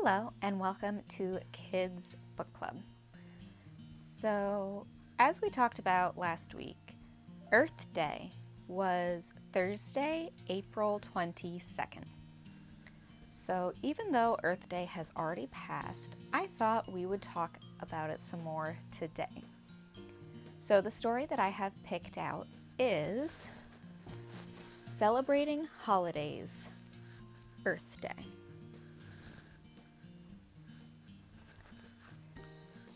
Hello and welcome to Kids Book Club. So, as we talked about last week, Earth Day was Thursday, April 22nd. So even though Earth Day has already passed, I thought we would talk about it some more today. So the story that I have picked out is Celebrating Holidays, Earth Day.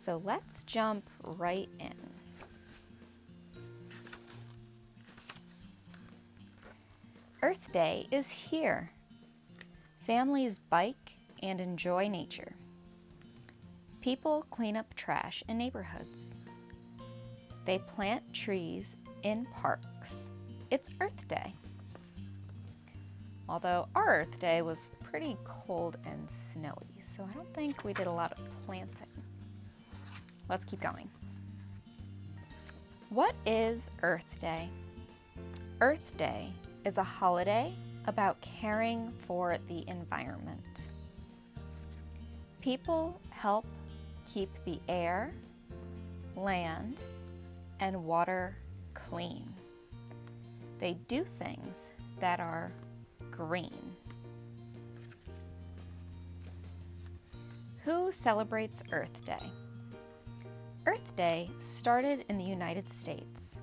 So let's jump right in. Earth Day is here. Families bike and enjoy nature. People clean up trash in neighborhoods. They plant trees in parks. It's Earth Day. Although our Earth Day was pretty cold and snowy, so I don't think we did a lot of planting. Let's keep going. What is Earth Day? Earth Day is a holiday about caring for the environment. People help keep the air, land, and water clean. They do things that are green. Who celebrates Earth Day? Earth Day started in the United States.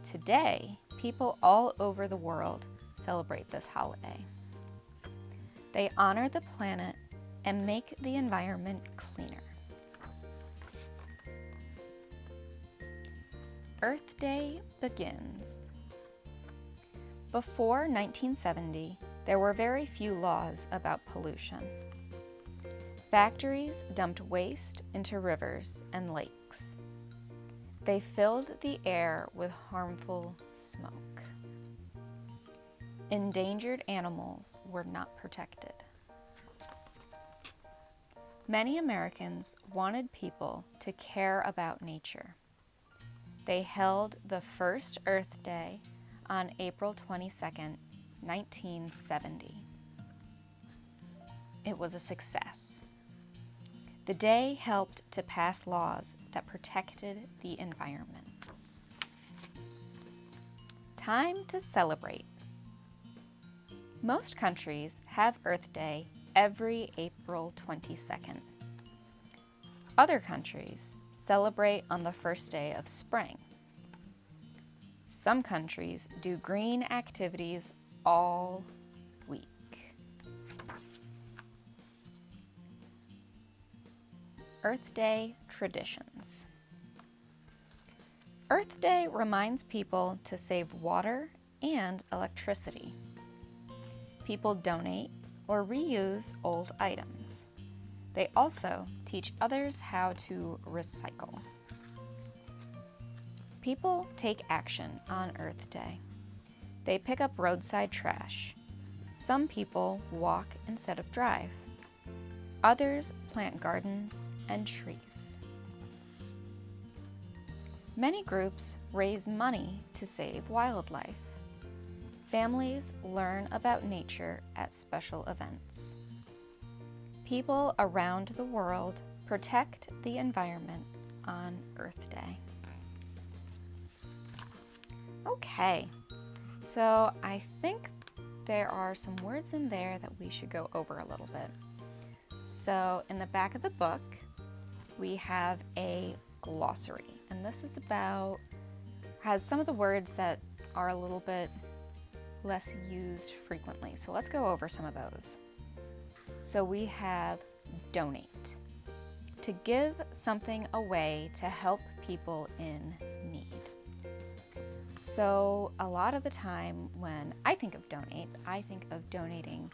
Today, people all over the world celebrate this holiday. They honor the planet and make the environment cleaner. Earth Day begins. Before 1970, there were very few laws about pollution. Factories dumped waste into rivers and lakes. They filled the air with harmful smoke. Endangered animals were not protected. Many Americans wanted people to care about nature. They held the first Earth Day on April 22nd, 1970. It was a success. The day helped to pass laws that protected the environment. Time to celebrate. Most countries have Earth Day every April 22nd. Other countries celebrate on the first day of spring. Some countries do green activities all week. Earth Day traditions. Earth Day reminds people to save water and electricity. People donate or reuse old items. They also teach others how to recycle. People take action on Earth Day. They pick up roadside trash. Some people walk instead of drive. Others plant gardens and trees. Many groups raise money to save wildlife. Families learn about nature at special events. People around the world protect the environment on Earth Day. Okay, so I think there are some words in there that we should go over a little bit. So in the back of the book, we have a glossary, and this is has some of the words that are a little bit less used frequently. So let's go over some of those. So we have donate, to give something away to help people in need. So a lot of the time when I think of donate, I think of donating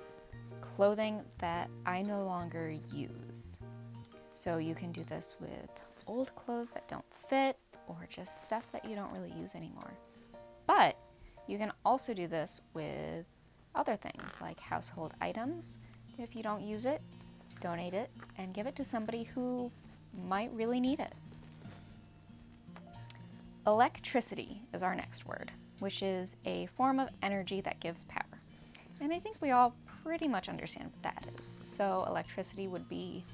clothing that I no longer use. So you can do this with old clothes that don't fit or just stuff that you don't really use anymore. But you can also do this with other things like household items. If you don't use it, donate it and give it to somebody who might really need it. Electricity is our next word, which is a form of energy that gives power. And I think we all pretty much understand what that is. So electricity would be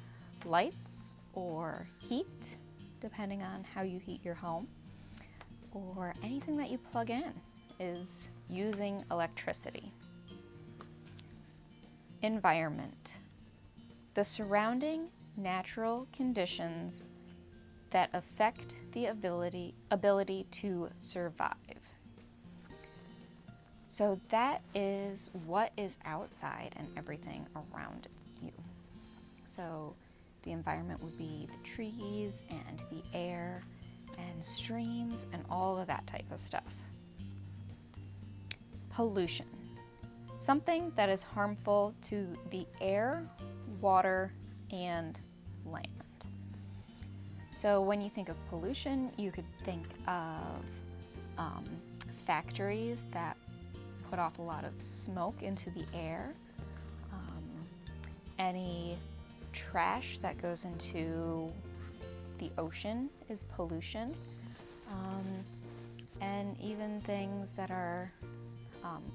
lights or heat, depending on how you heat your home, or anything that you plug in is using electricity. Environment. The surrounding natural conditions that affect the ability to survive. So that is what is outside and everything around you. So the environment would be the trees and the air and streams and all of that type of stuff. Pollution. Something that is harmful to the air, water, and land. So when you think of pollution, you could think of factories that put off a lot of smoke into the air, any trash that goes into the ocean is pollution, and even things that are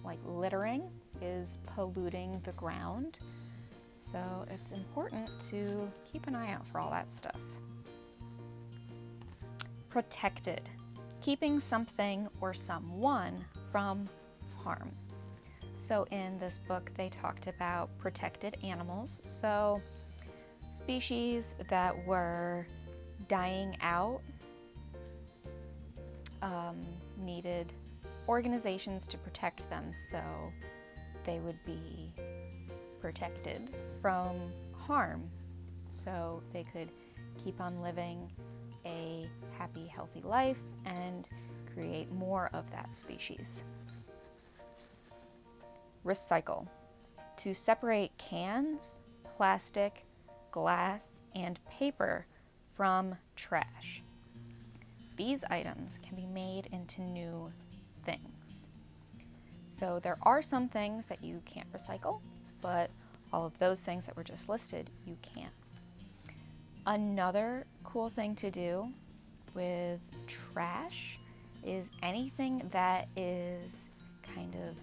like littering is polluting the ground. So it's important to keep an eye out for all that stuff. Protected. Keeping something or someone from harm. So in this book they talked about protected animals, so species that were dying out needed organizations to protect them so they would be protected from harm, so they could keep on living a happy, healthy life and create more of that species. Recycle. To separate cans, plastic, glass, and paper from trash. These items can be made into new things. So there are some things that you can't recycle, but all of those things that were just listed, you can. Another cool thing to do with trash is anything that is kind of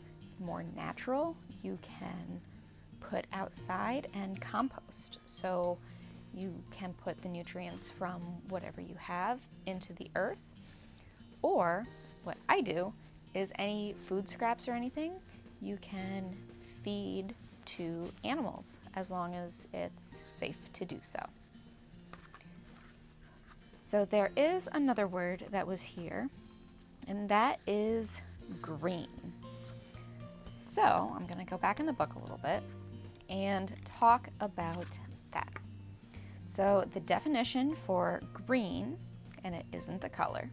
more natural, you can put outside and compost. So you can put the nutrients from whatever you have into the earth. Or what I do is any food scraps or anything, you can feed to animals as long as it's safe to do so. So there is another word that was here, and that is green. So I'm going to go back in the book a little bit and talk about that. So the definition for green, and it isn't the color,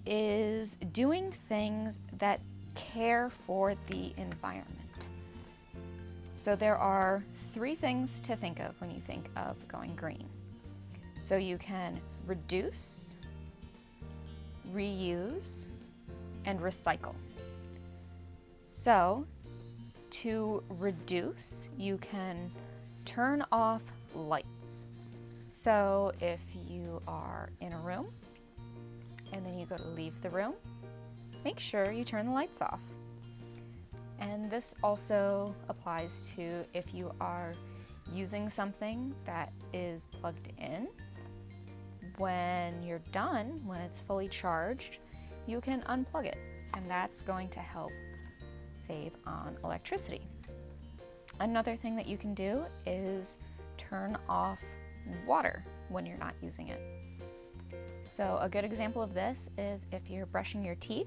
is doing things that care for the environment. So there are 3 things to think of when you think of going green. So you can reduce, reuse, and recycle. So to reduce, you can turn off lights. So if you are in a room and then you go to leave the room, make sure you turn the lights off. And this also applies to if you are using something that is plugged in. When you're done, when it's fully charged, you can unplug it, and that's going to help save on electricity. Another thing that you can do is turn off water when you're not using it. So a good example of this is if you're brushing your teeth,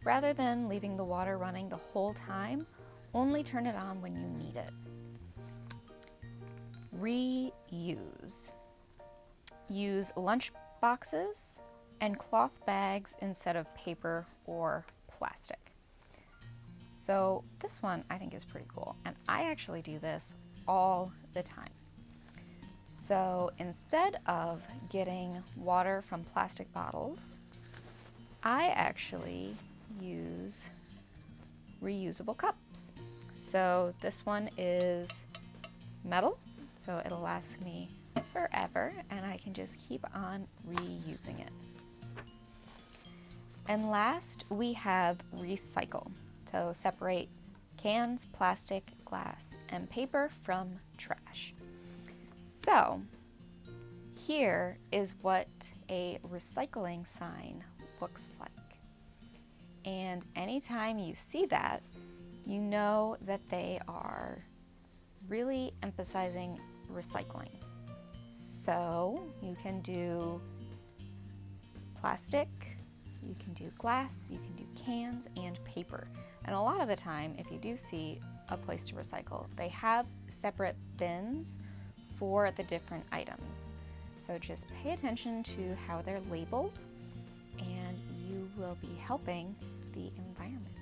rather than leaving the water running the whole time, only turn it on when you need it. Reuse. Use lunch boxes and cloth bags instead of paper or plastic. So this one I think is pretty cool, and I actually do this all the time. So instead of getting water from plastic bottles, I actually use reusable cups. So this one is metal, so it'll last me forever, and I can just keep on reusing it. And last, we have recycle. So separate cans, plastic, glass, and paper from trash. So here is what a recycling sign looks like. And anytime you see that, you know that they are really emphasizing recycling. So you can do plastic, you can do glass, you can do cans and paper. And a lot of the time, if you do see a place to recycle, they have separate bins for the different items. So just pay attention to how they're labeled and you will be helping the environment.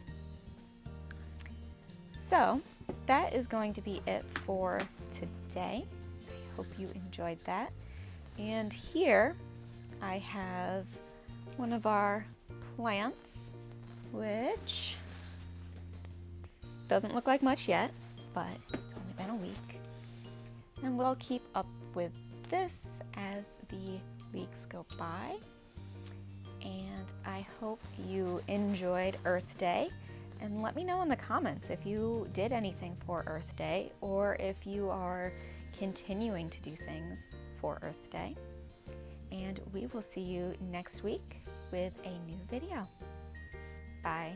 So that is going to be it for today. I hope you enjoyed that. And here I have one of our plants, which doesn't look like much yet, but it's only been a week. And we'll keep up with this as the weeks go by. And I hope you enjoyed Earth Day. And let me know in the comments if you did anything for Earth Day or if you are continuing to do things for Earth Day. And we will see you next week with a new video. Bye.